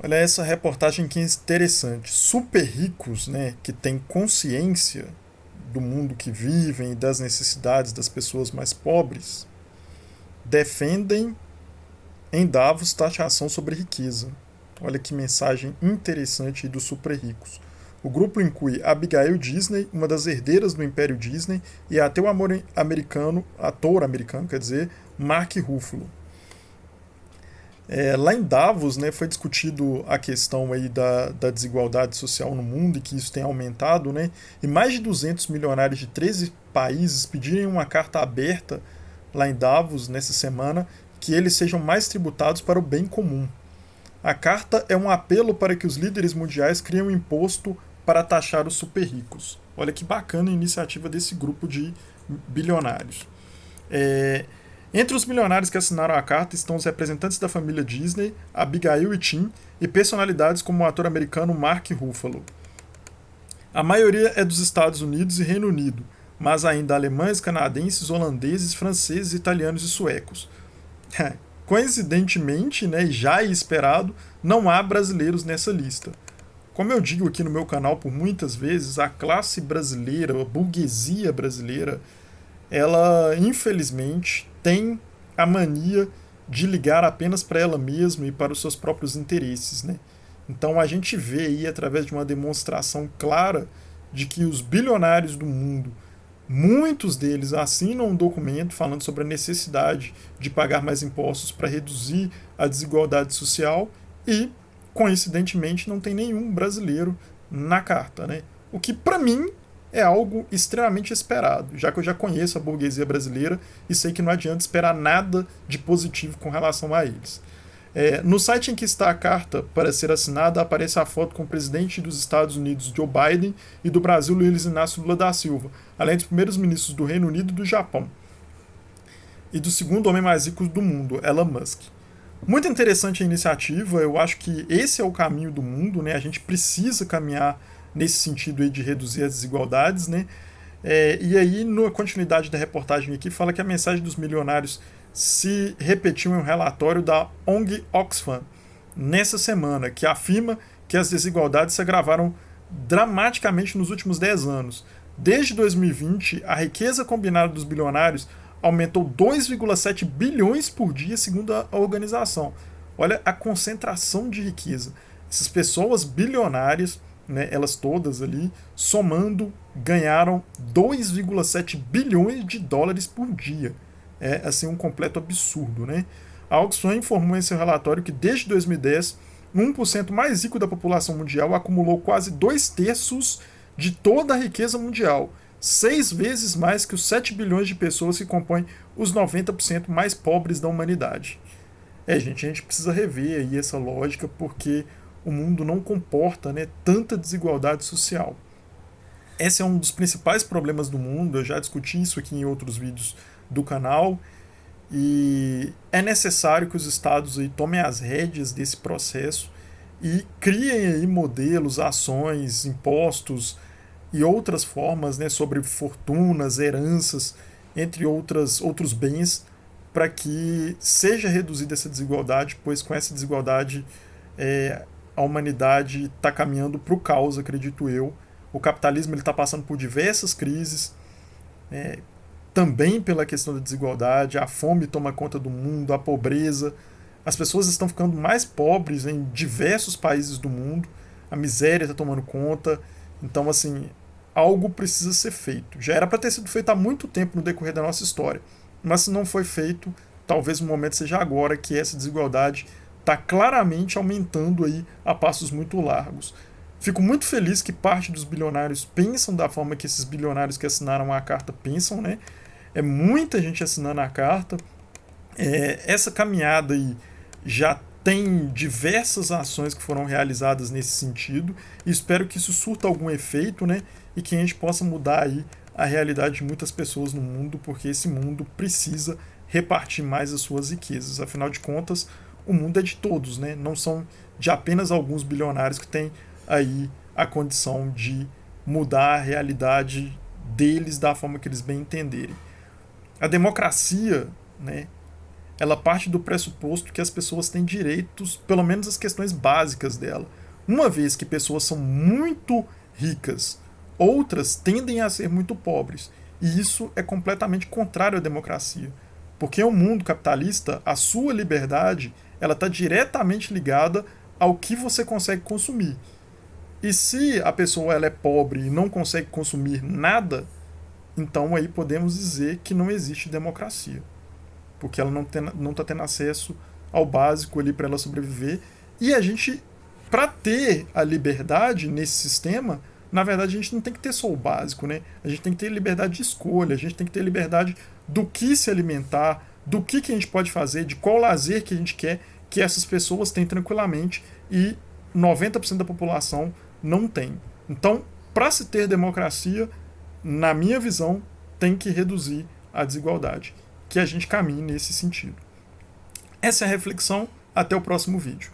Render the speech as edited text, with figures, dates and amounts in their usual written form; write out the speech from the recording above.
Olha essa reportagem que é interessante. Super ricos, né, que têm consciência do mundo que vivem e das necessidades das pessoas mais pobres, defendem em Davos taxação sobre riqueza. Olha que mensagem interessante dos super ricos. O grupo inclui Abigail Disney, uma das herdeiras do Império Disney, e até o ator americano, quer dizer, Mark Ruffalo. Lá em Davos, né, foi discutido a questão aí da desigualdade social no mundo e que isso tem aumentado, né, e mais de 200 milionários de 13 países pedirem uma carta aberta lá em Davos nessa semana que eles sejam mais tributados para o bem comum. A carta é um apelo para que os líderes mundiais criem um imposto para taxar os super ricos. Olha que bacana a iniciativa desse grupo de bilionários. É, Entre os milionários que assinaram a carta estão os representantes da família Disney, Abigail e Tim, e personalidades como o ator americano Mark Ruffalo. A maioria é dos Estados Unidos e Reino Unido, mas ainda alemães, canadenses, holandeses, franceses, italianos e suecos. Coincidentemente, né, e já esperado, não há brasileiros nessa lista. Como eu digo aqui no meu canal por muitas vezes, a classe brasileira, a burguesia brasileira, ela infelizmente tem a mania de ligar apenas para ela mesma e para os seus próprios interesses, né? Então a gente vê aí através de uma demonstração clara de que os bilionários do mundo, muitos deles assinam um documento falando sobre a necessidade de pagar mais impostos para reduzir a desigualdade social e, coincidentemente, não tem nenhum brasileiro na carta, né? O que para mim é algo extremamente esperado, já que eu já conheço a burguesia brasileira e sei que não adianta esperar nada de positivo com relação a eles. No site em que está a carta para ser assinada, aparece a foto com o presidente dos Estados Unidos, Joe Biden, e do Brasil, Luiz Inácio Lula da Silva, além dos primeiros ministros do Reino Unido e do Japão. E do segundo homem mais rico do mundo, Elon Musk. Muito interessante a iniciativa, eu acho que esse é o caminho do mundo, né? A gente precisa caminhar nesse sentido aí de reduzir as desigualdades, né? E aí, na continuidade da reportagem aqui, fala que a mensagem dos milionários se repetiu em um relatório da ONG Oxfam nessa semana, que afirma que as desigualdades se agravaram dramaticamente nos últimos 10 anos. Desde 2020, a riqueza combinada dos bilionários aumentou 2,7 bilhões por dia, segundo a organização. Olha a concentração de riqueza. Essas pessoas bilionárias, né, elas todas ali, somando, ganharam 2,7 bilhões de dólares por dia. É assim um completo absurdo, né? A Oxfam informou em seu relatório que desde 2010, 1% mais rico da população mundial acumulou quase 2 terços de toda a riqueza mundial, 6 vezes mais que os 7 bilhões de pessoas que compõem os 90% mais pobres da humanidade. Gente, a gente precisa rever aí essa lógica porque o mundo não comporta, né, tanta desigualdade social. Esse é um dos principais problemas do mundo, eu já discuti isso aqui em outros vídeos do canal, e é necessário que os estados aí tomem as rédeas desse processo e criem aí modelos, ações, impostos e outras formas, né, sobre fortunas, heranças, entre outros bens, para que seja reduzida essa desigualdade, pois com essa desigualdade a humanidade está caminhando para o caos, acredito eu. O capitalismo está passando por diversas crises, é, também pela questão da desigualdade, a fome toma conta do mundo, a pobreza. As pessoas estão ficando mais pobres em diversos países do mundo, a miséria está tomando conta. Então, assim, algo precisa ser feito. Já era para ter sido feito há muito tempo no decorrer da nossa história, mas se não foi feito, talvez o momento seja agora que essa desigualdade está claramente aumentando aí a passos muito largos. Fico muito feliz que parte dos bilionários pensam da forma que esses bilionários que assinaram a carta pensam, né? É muita gente assinando a carta. Essa caminhada aí já tem diversas ações que foram realizadas nesse sentido e espero que isso surta algum efeito, né? E que a gente possa mudar aí a realidade de muitas pessoas no mundo, porque esse mundo precisa repartir mais as suas riquezas. Afinal de contas, o mundo é de todos, né? Não são de apenas alguns bilionários que têm aí a condição de mudar a realidade deles da forma que eles bem entenderem. A democracia, né, ela parte do pressuposto que as pessoas têm direitos, pelo menos as questões básicas dela. Uma vez que pessoas são muito ricas, outras tendem a ser muito pobres. E isso é completamente contrário à democracia. Porque em um mundo capitalista, a sua liberdade ela está diretamente ligada ao que você consegue consumir. E se a pessoa ela é pobre e não consegue consumir nada, então aí podemos dizer que não existe democracia. Porque ela não está tendo acesso ao básico ali para ela sobreviver. E a gente, para ter a liberdade nesse sistema, na verdade a gente não tem que ter só o básico, né? A gente tem que ter liberdade de escolha, a gente tem que ter liberdade do que se alimentar, do que a gente pode fazer, de qual lazer que a gente quer que essas pessoas têm tranquilamente e 90% da população não tem. Então, para se ter democracia, na minha visão, tem que reduzir a desigualdade. Que a gente caminhe nesse sentido. Essa é a reflexão. Até o próximo vídeo.